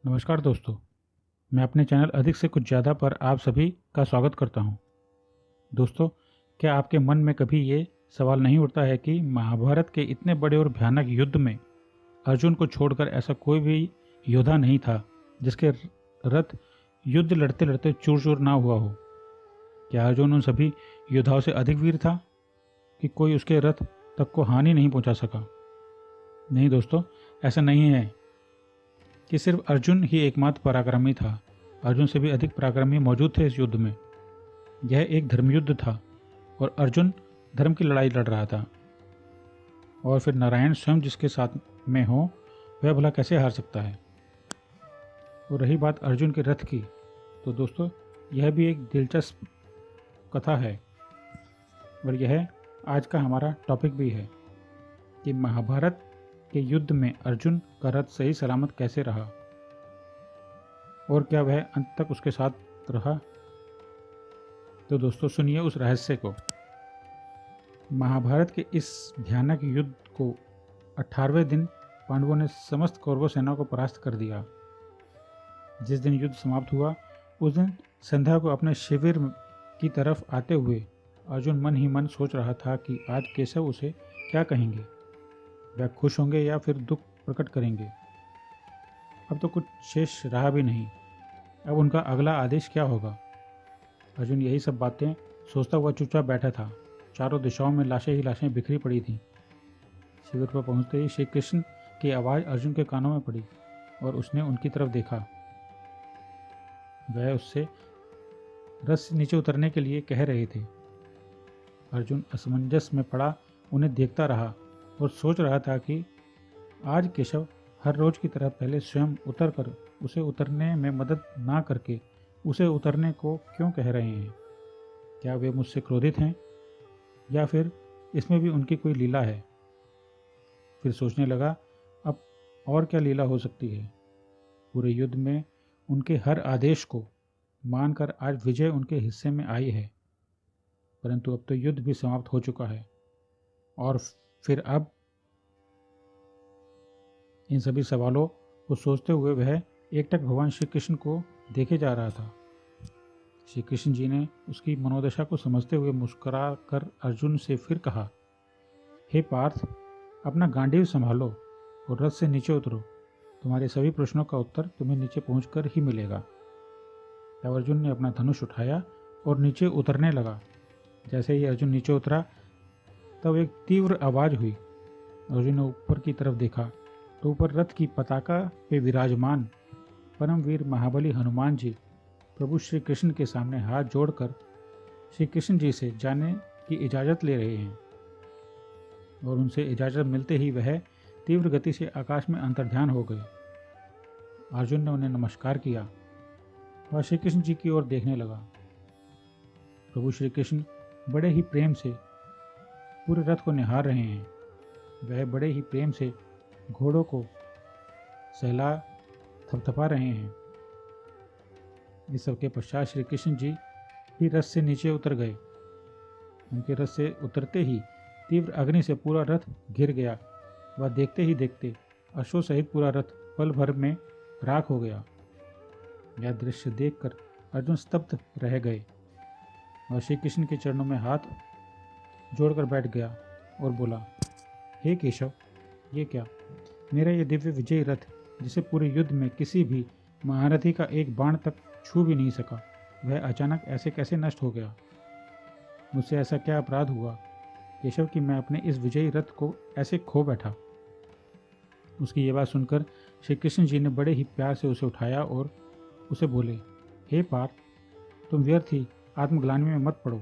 नमस्कार दोस्तों, मैं अपने चैनल अधिक से कुछ ज़्यादा पर आप सभी का स्वागत करता हूं। दोस्तों, क्या आपके मन में कभी ये सवाल नहीं उठता है कि महाभारत के इतने बड़े और भयानक युद्ध में अर्जुन को छोड़कर ऐसा कोई भी योद्धा नहीं था जिसके रथ युद्ध लड़ते लड़ते चूर चूर ना हुआ हो? क्या अर्जुन उन सभी योद्धाओं से अधिक वीर था कि कोई उसके रथ तक को हानि नहीं पहुंचा सका? नहीं दोस्तों, ऐसा नहीं है कि सिर्फ अर्जुन ही एकमात्र पराक्रमी था। अर्जुन से भी अधिक पराक्रमी मौजूद थे इस युद्ध में। यह एक धर्मयुद्ध था और अर्जुन धर्म की लड़ाई लड़ रहा था। और फिर नारायण स्वयं जिसके साथ में हो, वह भला कैसे हार सकता है? और रही बात अर्जुन के रथ की, तो दोस्तों यह भी एक दिलचस्प कथा है और यह आज का हमारा टॉपिक भी है कि महाभारत के युद्ध में अर्जुन का रथ सही सलामत कैसे रहा और क्या वह अंत तक उसके साथ रहा। तो दोस्तों सुनिए उस रहस्य को। महाभारत के इस भयानक युद्ध को 18वें दिन पांडवों ने समस्त कौरव सेना को परास्त कर दिया। जिस दिन युद्ध समाप्त हुआ उस दिन संध्या को अपने शिविर की तरफ आते हुए अर्जुन मन ही मन सोच रहा था कि आज केशव उसे क्या कहेंगे। वह खुश होंगे या फिर दुख प्रकट करेंगे। अब तो कुछ शेष रहा भी नहीं। अब उनका अगला आदेश क्या होगा? अर्जुन यही सब बातें सोचता हुआ चुपचाप बैठा था। चारों दिशाओं में लाशें ही लाशें बिखरी पड़ी थीं। शिविर पर पहुंचते ही श्री कृष्ण की आवाज़ अर्जुन के कानों में पड़ी और उसने उनकी तरफ देखा। वह उससे रथ से नीचे उतरने के लिए कह रहे थे। अर्जुन असमंजस में पड़ा उन्हें देखता रहा और सोच रहा था कि आज केशव हर रोज की तरह पहले स्वयं उतर कर उसे उतरने में मदद ना करके उसे उतरने को क्यों कह रहे हैं। क्या वे मुझसे क्रोधित हैं या फिर इसमें भी उनकी कोई लीला है? फिर सोचने लगा, अब और क्या लीला हो सकती है। पूरे युद्ध में उनके हर आदेश को मानकर आज विजय उनके हिस्से में आई है, परंतु अब तो युद्ध भी समाप्त हो चुका है। और फिर अब इन सभी सवालों को सोचते हुए वह एकटक भगवान श्री कृष्ण को देखे जा रहा था। श्री कृष्ण जी ने उसकी मनोदशा को समझते हुए मुस्कुरा कर अर्जुन से फिर कहा, हे पार्थ, अपना गांडीव संभालो और रथ से नीचे उतरो। तुम्हारे सभी प्रश्नों का उत्तर तुम्हें नीचे पहुंचकर ही मिलेगा। तब अर्जुन ने अपना धनुष उठाया और नीचे उतरने लगा। जैसे ही अर्जुन नीचे उतरा तब एक तीव्र आवाज हुई। अर्जुन ने ऊपर की तरफ देखा तो ऊपर रथ की पताका पे विराजमान परमवीर महाबली हनुमान जी प्रभु श्री कृष्ण के सामने हाथ जोड़कर श्री कृष्ण जी से जाने की इजाज़त ले रहे हैं। और उनसे इजाज़त मिलते ही वह तीव्र गति से आकाश में अंतर्ध्यान हो गए। अर्जुन ने उन्हें नमस्कार किया। वह श्री कृष्ण जी की ओर देखने लगा। प्रभु श्री कृष्ण बड़े ही प्रेम से पूरे रथ को निहार रहे हैं। वह बड़े ही प्रेम से घोड़ों को सहला थपथपा रहे हैं। इस सब के पश्चात श्री कृष्ण जी भी रथ से नीचे उतर गए। उनके रथ से उतरते ही तीव्र अग्नि से पूरा रथ घिर गया। वह देखते ही देखते अश्व सहित पूरा रथ पल भर में राख हो गया। यह दृश्य देखकर अर्जुन स्तब्ध रह गए। वह श्री कृष्ण के चरणों में हाथ जोड़कर बैठ गया और बोला, हे केशव, ये क्या? मेरा ये दिव्य विजयी रथ जिसे पूरे युद्ध में किसी भी महारथी का एक बाण तक छू भी नहीं सका, वह अचानक ऐसे कैसे नष्ट हो गया? मुझसे ऐसा क्या अपराध हुआ केशव कि मैं अपने इस विजयी रथ को ऐसे खो बैठा? उसकी ये बात सुनकर श्री कृष्ण जी ने बड़े ही प्यार से उसे उठाया और उसे बोले, हे पार्थ, तुम व्यर्थ ही आत्मग्लानि में मत पड़ो।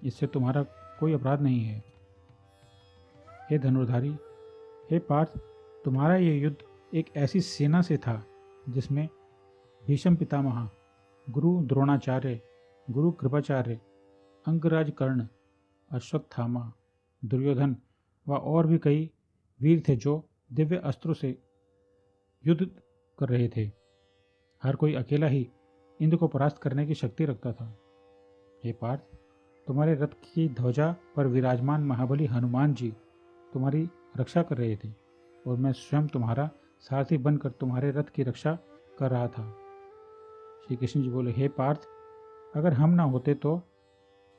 इससे तुम्हारा कोई अपराध नहीं है। हे धनुर्धारी, हे पार्थ, तुम्हारा ये युद्ध एक ऐसी सेना से था जिसमें भीष्म पितामह, गुरु द्रोणाचार्य, गुरु कृपाचार्य, अंगराज कर्ण, अश्वत्थामा, दुर्योधन व और भी कई वीर थे जो दिव्य अस्त्रों से युद्ध कर रहे थे। हर कोई अकेला ही इंद्र को परास्त करने की शक्ति रखता था। हे पार्थ, तुम्हारे रथ की ध्वजा पर विराजमान महाबली हनुमान जी तुम्हारी रक्षा कर रहे थे और मैं स्वयं तुम्हारा सारथी बनकर तुम्हारे रथ की रक्षा कर रहा था। श्री कृष्ण जी बोले, हे पार्थ, अगर हम ना होते तो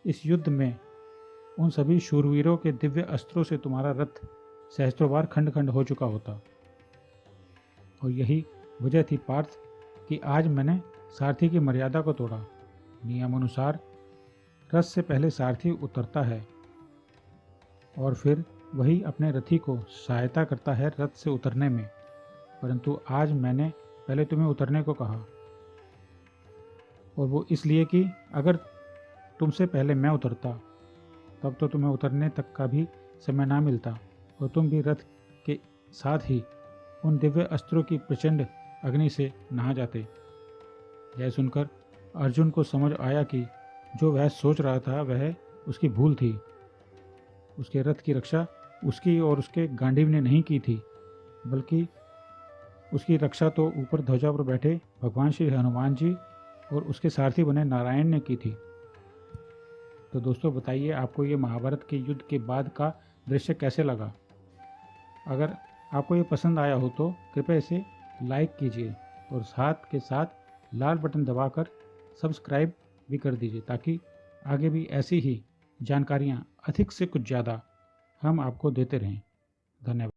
इस युद्ध में उन सभी शूरवीरों के दिव्य अस्त्रों से तुम्हारा रथ सहस्त्रों बार खंड खंड हो चुका होता। और यही वजह थी पार्थ कि आज मैंने सारथी की मर्यादा को तोड़ा। नियमानुसार रथ से पहले सारथी उतरता है और फिर वही अपने रथी को सहायता करता है रथ से उतरने में, परंतु आज मैंने पहले तुम्हें उतरने को कहा, और वो इसलिए कि अगर तुमसे पहले मैं उतरता तब तो तुम्हें उतरने तक का भी समय ना मिलता और तुम भी रथ के साथ ही उन दिव्य अस्त्रों की प्रचंड अग्नि से नहा जाते। यह सुनकर अर्जुन को समझ आया कि जो वह सोच रहा था वह उसकी भूल थी। उसके रथ की रक्षा उसकी और उसके गांडीव ने नहीं की थी, बल्कि उसकी रक्षा तो ऊपर ध्वजा पर बैठे भगवान श्री हनुमान जी और उसके सारथी बने नारायण ने की थी। तो दोस्तों बताइए, आपको ये महाभारत के युद्ध के बाद का दृश्य कैसे लगा? अगर आपको ये पसंद आया हो तो कृपया इसे लाइक कीजिए और साथ के साथ लाल बटन दबाकर सब्सक्राइब भी कर दीजिए, ताकि आगे भी ऐसी ही जानकारियाँ अधिक से कुछ ज़्यादा हम आपको देते रहें। धन्यवाद।